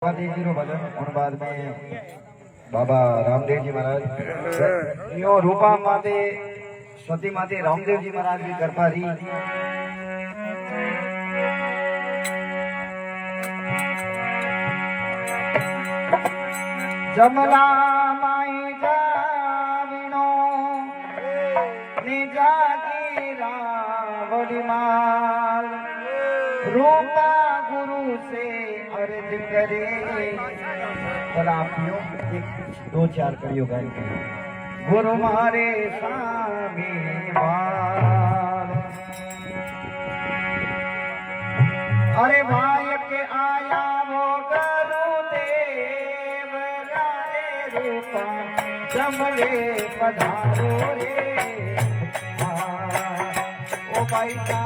देव जी रो भजन और बाद में बाबा रामदेव जी महाराज यो रूपा माते सती माते रामदेव जी महाराज की कृपा रही। जमला माई जाविनो निजा की रावड़ी माल रूपा गुरु से अर्ज करे। चला आप एक दो चार करियो गायन करियो। गुरु मारे स्वामी वाल अरे भाई के आया वो गुरुदेव रे रूपा जमले पधारो रे ओ भाई का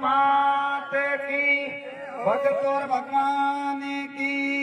मात की भक्त और भगवान की